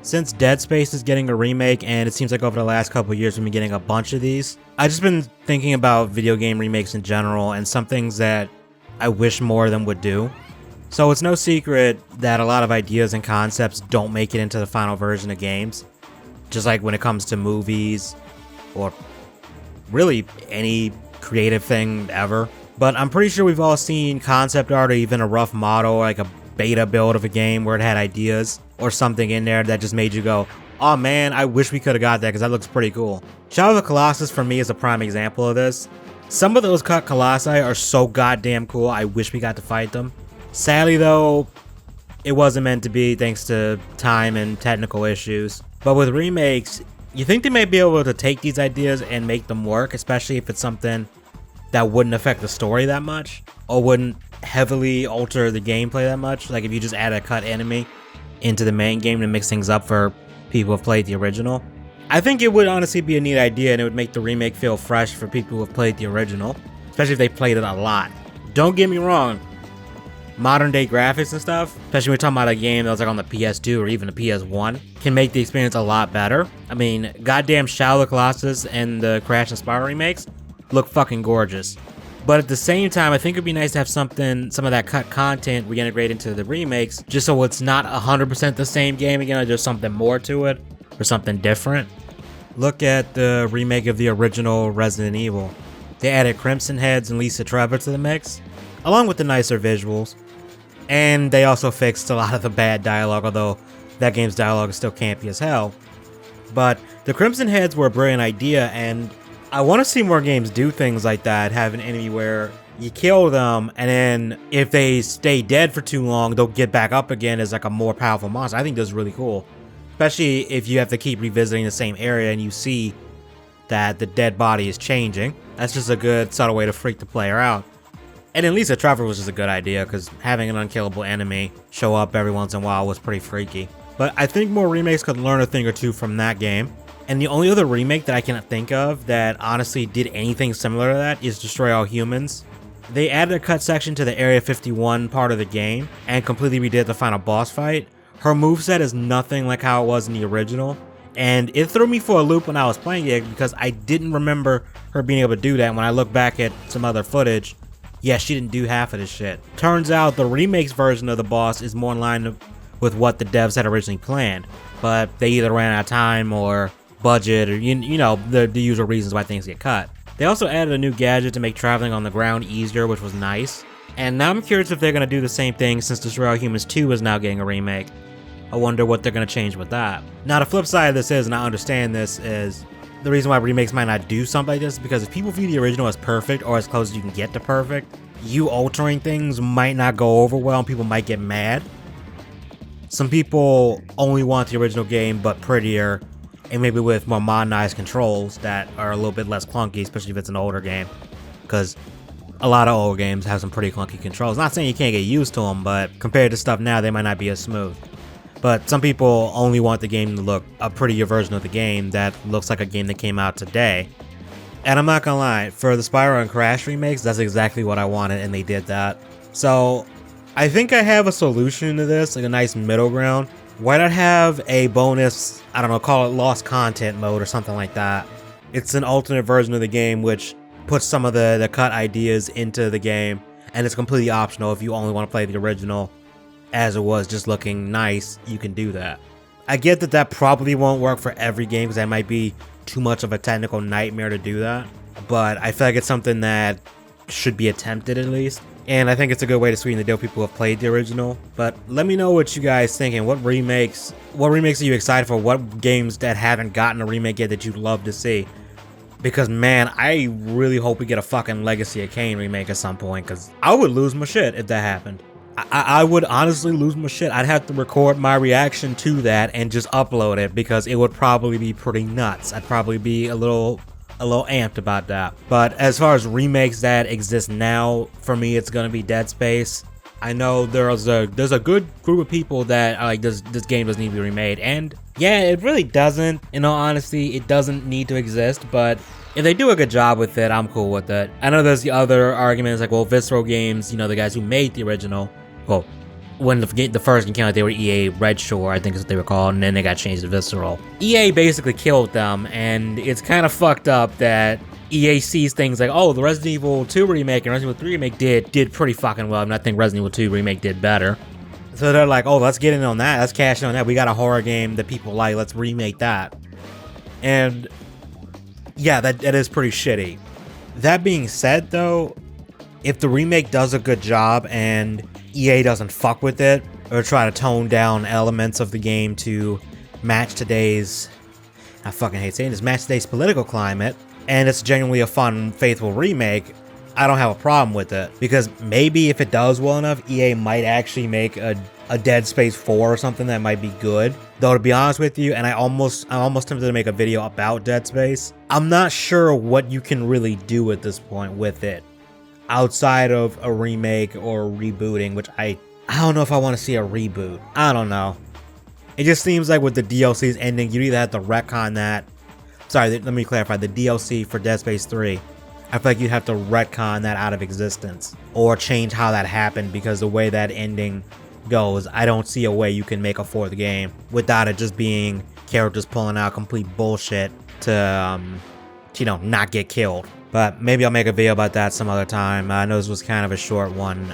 Since Dead Space is getting a remake, and it seems like over the last couple of years we've been getting a bunch of these, I've just been thinking about video game remakes in general and some things that I wish more of them would do. So it's no secret that a lot of ideas and concepts don't make it into the final version of games. Just like when it comes to movies, or really any creative thing ever. But I'm pretty sure we've all seen concept art or even a rough model, like a beta build of a game where it had ideas or something in there that just made you go, oh man, I wish we could have got that because that looks pretty cool. Shadow of the Colossus for me is a prime example of this. Some of those cut colossi are so goddamn cool, I wish we got to fight them. Sadly though, it wasn't meant to be thanks to time and technical issues. But with remakes, you think they may be able to take these ideas and make them work, especially if it's something that wouldn't affect the story that much, or wouldn't heavily alter the gameplay that much. Like if you just add a cut enemy into the main game to mix things up for people who have played the original. I think it would honestly be a neat idea, and it would make the remake feel fresh for people who have played the original, especially if they played it a lot. Don't get me wrong, modern day graphics and stuff, especially when we're talking about a game that was like on the PS2 or even the PS1, can make the experience a lot better. I mean, goddamn Shadow of the Colossus and the Crash and Spyro remakes look fucking gorgeous. But at the same time, I think it'd be nice to have some of that cut content reintegrate into the remakes, just so it's not 100% the same game again, or there's something more to it, or something different. Look at the remake of the original Resident Evil. They added Crimson Heads and Lisa Trevor to the mix, along with the nicer visuals. And they also fixed a lot of the bad dialogue, although that game's dialogue is still campy as hell. But the Crimson Heads were a brilliant idea, and I want to see more games do things like that, have an enemy where you kill them, and then if they stay dead for too long, they'll get back up again as like a more powerful monster. I think that's really cool. Especially if you have to keep revisiting the same area and you see that the dead body is changing. That's just a good subtle way to freak the player out. And then Lisa Trevor was just a good idea, because having an unkillable enemy show up every once in a while was pretty freaky. But I think more remakes could learn a thing or two from that game. And the only other remake that I can think of that honestly did anything similar to that is Destroy All Humans. They added a cut section to the Area 51 part of the game and completely redid the final boss fight. Her moveset is nothing like how it was in the original, and it threw me for a loop when I was playing it because I didn't remember her being able to do that. When I look back at some other footage, yeah, she didn't do half of this shit. Turns out the remakes version of the boss is more in line with what the devs had originally planned, but they either ran out of time or budget, or you know, the usual reasons why things get cut. They also added a new gadget to make traveling on the ground easier, which was nice. And now I'm curious if they're going to do the same thing since Destroy All Humans 2 is now getting a remake. I wonder what they're going to change with that. Now the flip side of this is, and I understand this, is the reason why remakes might not do something like this is because if people view the original as perfect or as close as you can get to perfect, you altering things might not go over well and people might get mad. Some people only want the original game but prettier, and maybe with more modernized controls that are a little bit less clunky, especially if it's an older game. Because a lot of old games have some pretty clunky controls. Not saying you can't get used to them, but compared to stuff now, they might not be as smooth. But some people only want the game to look a prettier version of the game that looks like a game that came out today. And I'm not gonna lie, for the Spyro and Crash remakes, that's exactly what I wanted, and they did that. So I think I have a solution to this, like a nice middle ground. Why not have a bonus, I don't know, call it lost content mode or something like that. It's an alternate version of the game which puts some of the cut ideas into the game, and it's completely optional. If you only want to play the original as it was, just looking nice, you can do that. I get that that probably won't work for every game because that might be too much of a technical nightmare to do that, but I feel like it's something that should be attempted at least. And I think it's a good way to sweeten the deal people who have played the original. But let me know what you guys think, and what remakes are you excited for? What games that haven't gotten a remake yet that you'd love to see? Because man, I really hope we get a fucking Legacy of Kain remake at some point, because I would lose my shit if that happened. I would honestly lose my shit. I'd have to record my reaction to that and just upload it, because it would probably be pretty nuts. I'd probably be a little amped about that. But as far as remakes that exist now, for me it's gonna be Dead Space. I know there's a good group of people that are like, this game doesn't need to be remade, and yeah, it really doesn't. In all honesty, it doesn't need to exist, but if they do a good job with it, I'm cool with it. I know there's the other arguments like, well, Visceral Games, you know, the guys who made the original, well, when the first game came out, they were EA Red Shore, I think is what they were called, and then they got changed to Visceral. EA basically killed them, and it's kind of fucked up that EA sees things like, oh, the Resident Evil 2 remake and Resident Evil 3 remake did pretty fucking well, and I think Resident Evil 2 remake did better. So they're like, oh, let's get in on that, let's cash in on that, we got a horror game that people like, let's remake that. And yeah, that is pretty shitty. That being said though, if the remake does a good job and EA doesn't fuck with it or try to tone down elements of the game to match today's, I fucking hate saying this, match today's political climate, and it's genuinely a fun, faithful remake, I don't have a problem with it. Because maybe if it does well enough, EA might actually make a Dead Space 4 or something that might be good. Though to be honest with you, and I'm almost tempted to make a video about Dead Space, I'm not sure what you can really do at this point with it, outside of a remake or rebooting, which I don't know if I want to see a reboot. I don't know. It just seems like with the DLC's ending, you either have to retcon that. Sorry, let me clarify. The DLC for Dead Space 3, I feel like you'd have to retcon that out of existence or change how that happened, because the way that ending goes, I don't see a way you can make a fourth game without it just being characters pulling out complete bullshit to, you know, not get killed. But maybe I'll make a video about that some other time. I know this was kind of a short one.